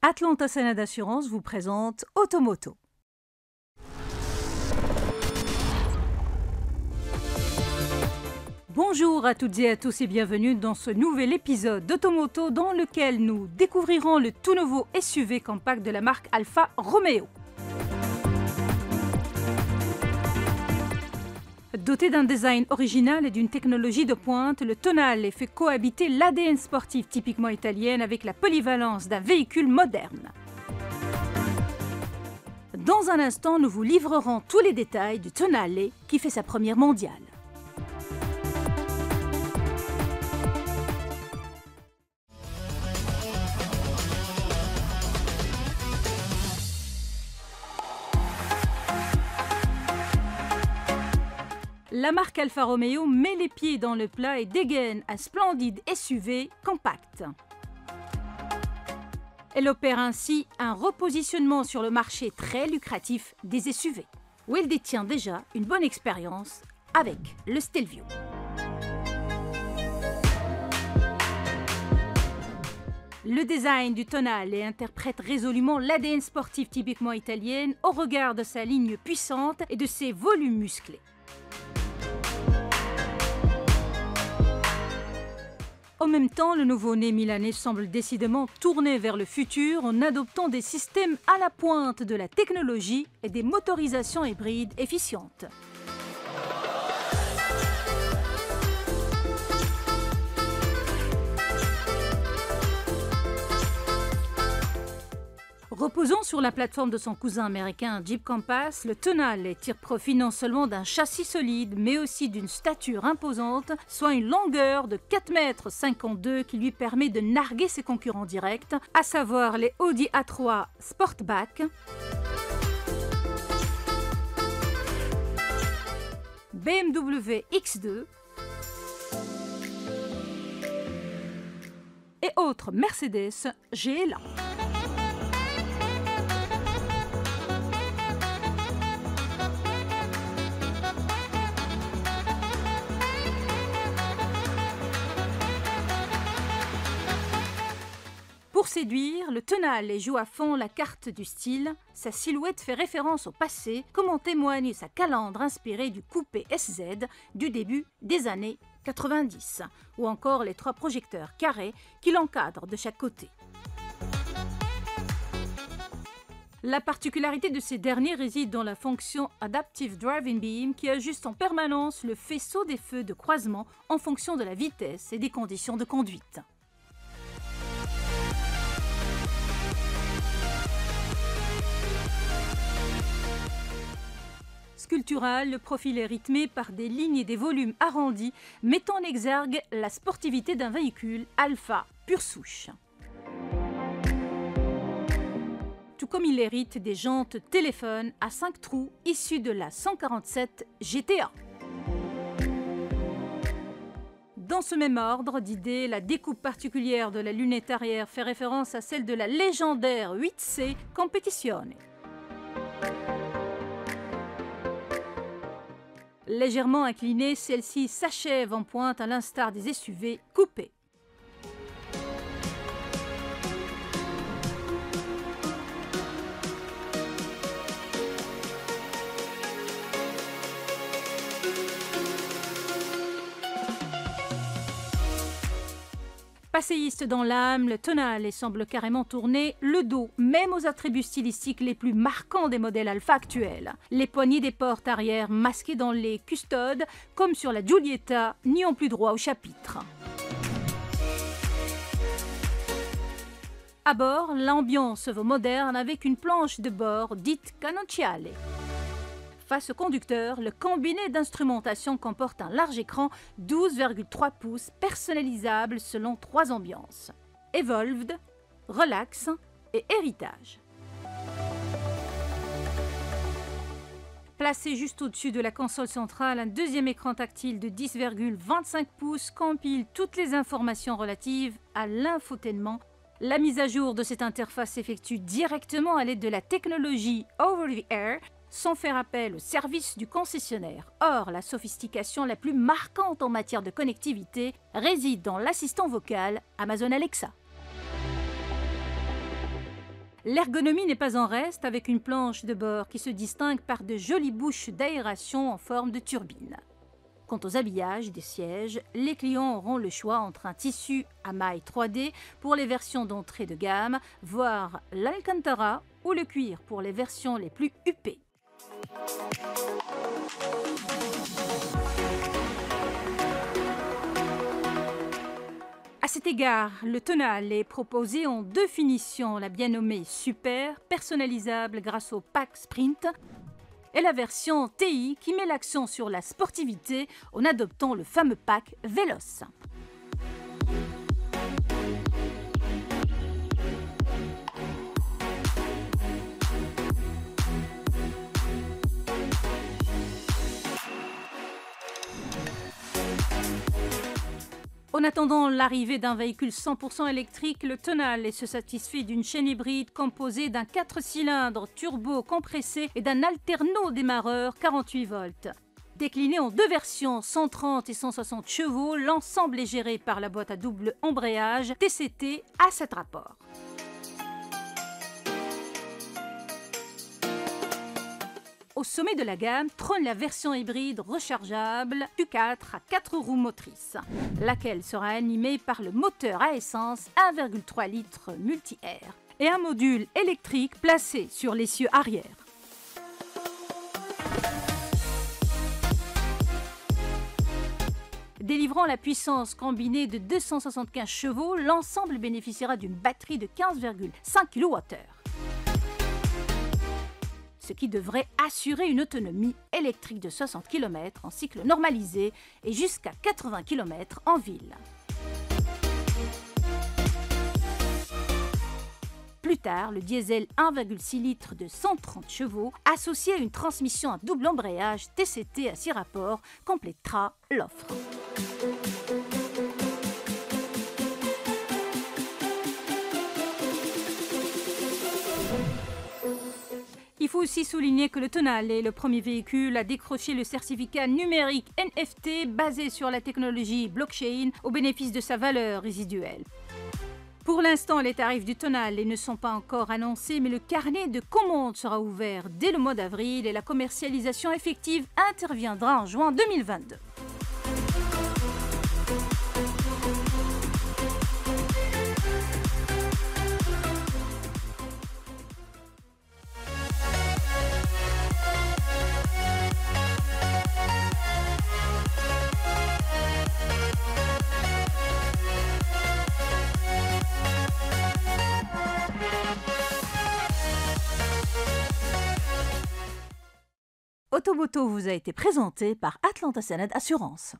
Atlanta Sénat d'Assurance vous présente Automoto. Bonjour à toutes et à tous et bienvenue dans ce nouvel épisode d'Automoto dans lequel nous découvrirons le tout nouveau SUV compact de la marque Alfa Romeo. Doté d'un design original et d'une technologie de pointe, le Tonale fait cohabiter l'ADN sportif typiquement italien avec la polyvalence d'un véhicule moderne. Dans un instant, nous vous livrerons tous les détails du Tonale qui fait sa première mondiale. La marque Alfa Romeo met les pieds dans le plat et dégaine un splendide SUV compact. Elle opère ainsi un repositionnement sur le marché très lucratif des SUV, où elle détient déjà une bonne expérience avec le Stelvio. Le design du Tonale interprète résolument l'ADN sportif typiquement italien au regard de sa ligne puissante et de ses volumes musclés. En même temps, le nouveau-né milanais semble décidément tourné vers le futur en adoptant des systèmes à la pointe de la technologie et des motorisations hybrides efficientes. Reposant sur la plateforme de son cousin américain Jeep Compass, le Tonale tire profit non seulement d'un châssis solide, mais aussi d'une stature imposante, soit une longueur de 4,52 m qui lui permet de narguer ses concurrents directs, à savoir les Audi A3 Sportback, BMW X2 et autres Mercedes GLA. Pour séduire, le Tonale joue à fond la carte du style. Sa silhouette fait référence au passé, comme en témoigne sa calandre inspirée du coupé SZ du début des années 90, ou encore les 3 projecteurs carrés qui l'encadrent de chaque côté. La particularité de ces derniers réside dans la fonction Adaptive Driving Beam qui ajuste en permanence le faisceau des feux de croisement en fonction de la vitesse et des conditions de conduite. Sculptural, le profil est rythmé par des lignes et des volumes arrondis, mettant en exergue la sportivité d'un véhicule Alfa pure souche. Tout comme il hérite des jantes téléphone à 5 trous issues de la 147 GTA. Dans ce même ordre d'idées, la découpe particulière de la lunette arrière fait référence à celle de la légendaire 8C Competizione. Légèrement inclinée, celle-ci s'achève en pointe à l'instar des SUV coupés. Passéiste dans l'âme, le Tonale semble carrément tourner le dos, même aux attributs stylistiques les plus marquants des modèles Alfa actuels. Les poignées des portes arrière masquées dans les custodes, comme sur la Giulietta, n'y ont plus droit au chapitre. À bord, l'ambiance se veut moderne avec une planche de bord dite canocchiale. Face au conducteur, le combiné d'instrumentation comporte un large écran 12,3 pouces personnalisable selon 3 ambiances: Evolved, Relax et Héritage. Placé juste au-dessus de la console centrale, un deuxième écran tactile de 10,25 pouces compile toutes les informations relatives à l'infotainment. La mise à jour de cette interface s'effectue directement à l'aide de la technologie Over the Air, sans faire appel au service du concessionnaire. Or, la sophistication la plus marquante en matière de connectivité réside dans l'assistant vocal Amazon Alexa. L'ergonomie n'est pas en reste avec une planche de bord qui se distingue par de jolies bouches d'aération en forme de turbine. Quant aux habillages des sièges, les clients auront le choix entre un tissu à maille 3D pour les versions d'entrée de gamme, voire l'Alcantara ou le cuir pour les versions les plus huppées. À cet égard, le tonal est proposé en deux finitions, la bien nommée Super, personnalisable grâce au pack Sprint, et la version TI qui met l'accent sur la sportivité en adoptant le fameux pack Véloce. En attendant l'arrivée d'un véhicule 100% électrique, le Tonale se satisfait d'une chaîne hybride composée d'un 4 cylindres turbo compressé et d'un alterno démarreur 48 volts. Décliné en deux versions 130 et 160 chevaux, l'ensemble est géré par la boîte à double embrayage TCT à 7 rapports. Au sommet de la gamme trône la version hybride rechargeable Q4 à 4 roues motrices, laquelle sera animée par le moteur à essence 1,3 litres multi-air et un module électrique placé sur l'essieu arrière. Délivrant la puissance combinée de 275 chevaux, l'ensemble bénéficiera d'une batterie de 15,5 kWh. Ce qui devrait assurer une autonomie électrique de 60 km en cycle normalisé et jusqu'à 80 km en ville. Plus tard, le diesel 1,6 litres de 130 chevaux, associé à une transmission à double embrayage TCT à 6 rapports, complétera l'offre. Il faut aussi souligner que le Tonale est le premier véhicule à décrocher le certificat numérique NFT basé sur la technologie blockchain au bénéfice de sa valeur résiduelle. Pour l'instant, les tarifs du Tonale ne sont pas encore annoncés, mais le carnet de commandes sera ouvert dès le mois d'avril et la commercialisation effective interviendra en juin 2022. Automoto vous a été présenté par Atlanta Sened Assurance.